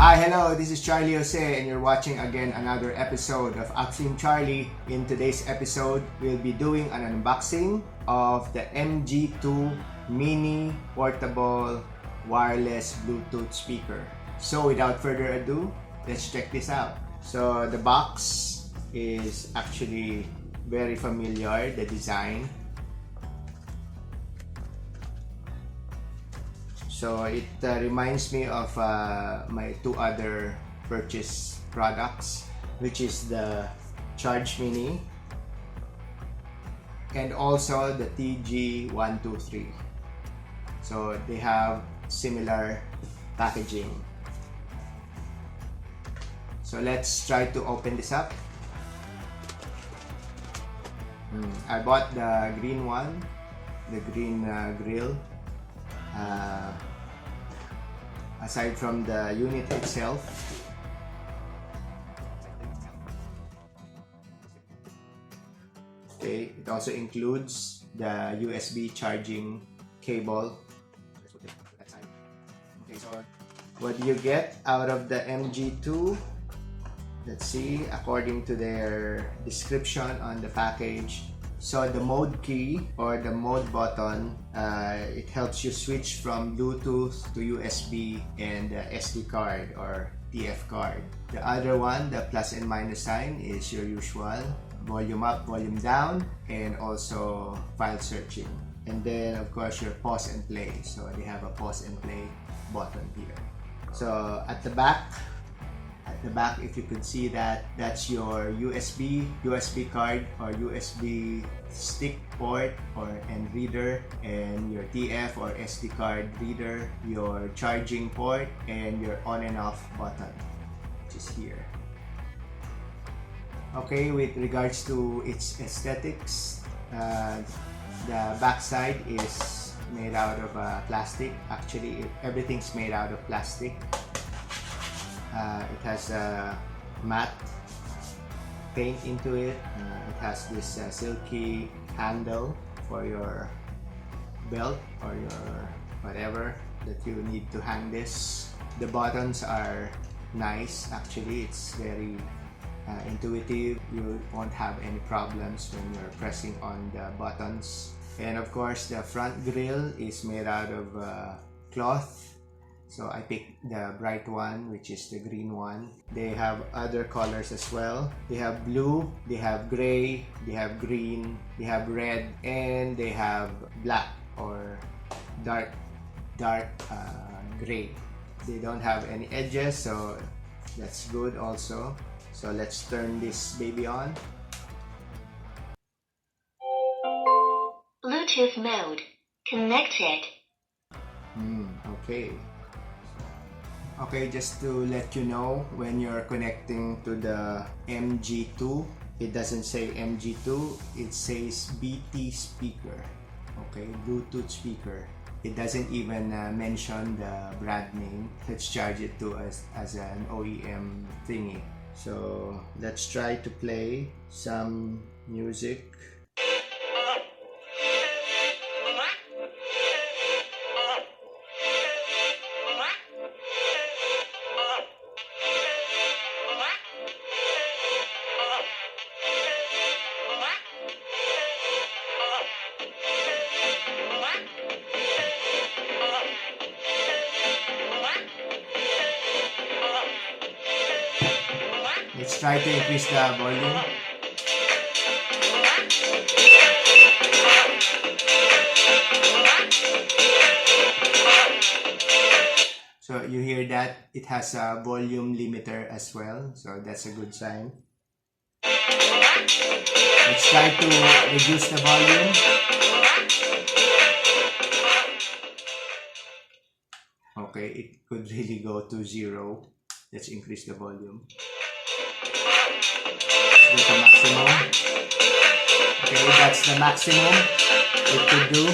Hi, hello, this is Charlie Jose and you're watching again another episode of UpStreamCharlie. In today's episode, we'll be doing an unboxing of the MG2 mini portable wireless Bluetooth speaker. So without further ado, let's check this out. So the box is actually very familiar, the design. So it reminds me of my two other purchase products, which is the Charge Mini and also the TG123. So they have similar packaging. So let's try to open this up. I bought the green one, the green grill. Aside from the unit itself, okay, it also includes the USB charging cable. Okay, so what do you get out of the MG2? Let's see, according to their description on the package. So the mode key or the mode button, it helps you switch from Bluetooth to USB and SD card or TF card. The other one, the plus and minus sign, is your usual volume up, volume down, and also file searching. And then of course your pause and play. So they have a pause and play button here. So at the back, if you could see that, that's your USB card or USB stick port and reader, and your TF or SD card reader, your charging port, and your on and off button, which is here. Okay, with regards to its aesthetics, the back side is made out of plastic. Actually, everything's made out of plastic. It has a matte paint into it. It has this silky handle for your belt or your whatever that you need to hang this. The buttons are nice. Actually, it's very intuitive. You won't have any problems when you're pressing on the buttons. And of course, the front grille is made out of cloth. So I picked the bright one, which is the green one. They have other colors as well. They have blue, they have gray, they have green, they have red, and they have black or dark gray. They don't have any edges, so that's good also. So let's turn this baby on. Bluetooth mode connected. Okay. Okay, just to let you know, when you're connecting to the MG2, it doesn't say MG2, it says BT speaker. Okay, Bluetooth speaker. It doesn't even mention the brand name. Let's charge it to us as an OEM thingy. So let's try to play some music. Let's try to increase the volume. So you hear that it has a volume limiter as well, so that's a good sign. Let's try to reduce the volume. Okay, it could really go to 0. Let's increase the volume. That's the maximum. Okay, that's the maximum it could do.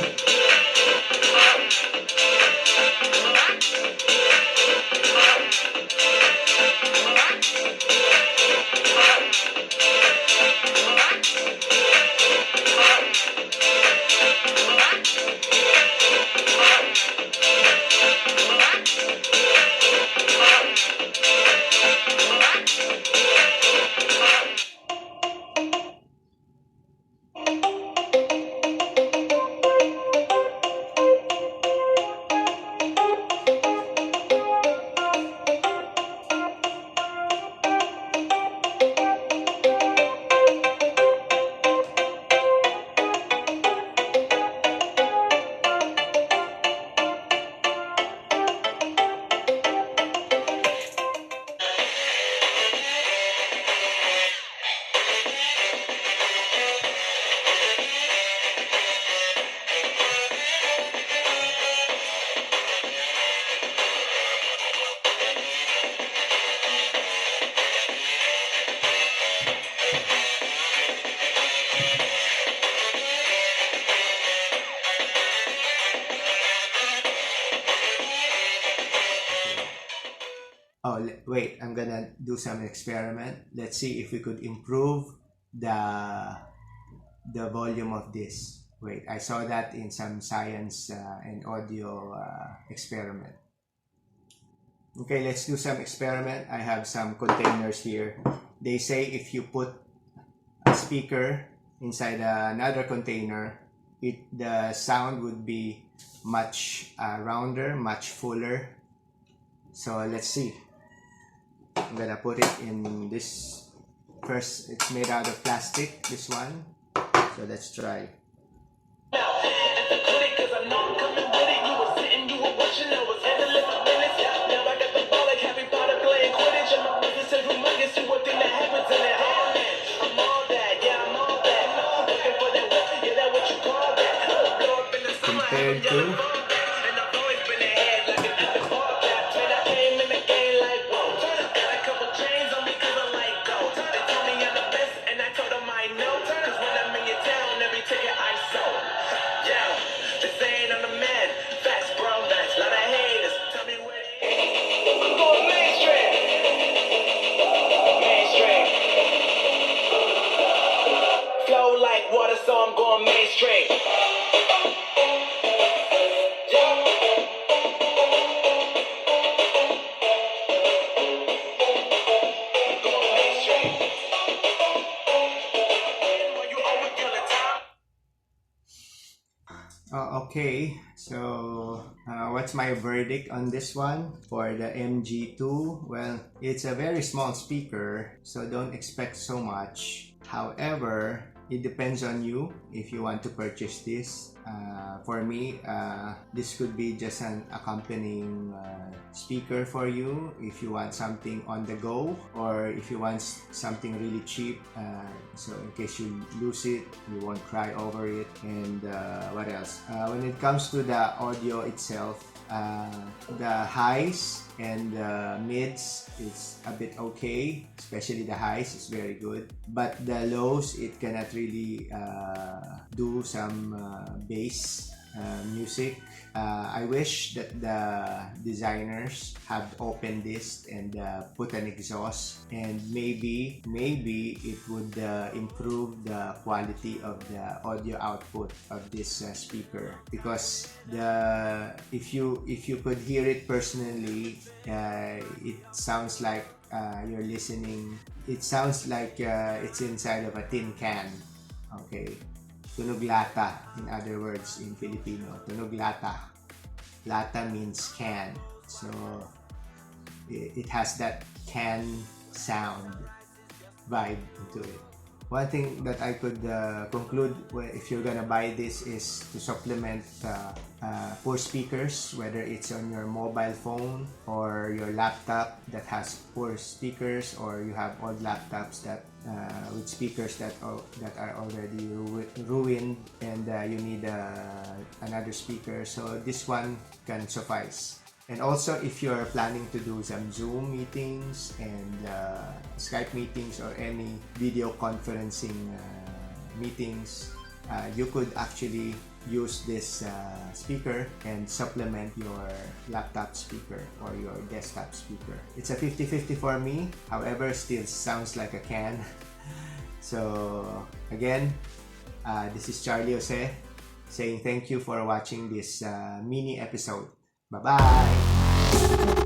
Oh, wait, I'm gonna do some experiment. Let's see if we could improve the volume of this. Wait, I saw that in some science and audio experiment. Okay, let's do some experiment. I have some containers here. They say if you put a speaker inside another container, the sound would be much rounder, much fuller. So let's see. I'm gonna put it in this first. It's made out of plastic, this one. So let's try. Compared to so I'm going mainstream. Okay, so what's my verdict on this one for the MG2? Well, it's a very small speaker, so don't expect so much. However, it depends on you if you want to purchase this. For me, this could be just an accompanying speaker for you if you want something on the go, or if you want something really cheap, so in case you lose it, you won't cry over it. And what else? When it comes to the audio itself, the highs and the mids is a bit okay, especially the highs is very good, but the lows, it cannot really do some bass music. I wish that the designers have opened this and put an exhaust, and maybe it would improve the quality of the audio output of this speaker, because if you could hear it personally, it sounds like you're listening. It sounds like it's inside of a tin can. Okay. Tunog lata, in other words, in Filipino. Tunog lata. Lata means can. So, it has that can sound vibe into it. One thing that I could conclude if you're gonna buy this is to supplement poor speakers, whether it's on your mobile phone or your laptop that has poor speakers, or you have old laptops that with speakers that are already ruined, and you need another speaker. So this one can suffice. And also, if you're planning to do some Zoom meetings and Skype meetings or any video conferencing meetings, you could actually use this speaker and supplement your laptop speaker or your desktop speaker. It's a 50-50 for me, however, still sounds like a can. So again, this is Charlie Jose saying thank you for watching this mini episode. Bye-bye!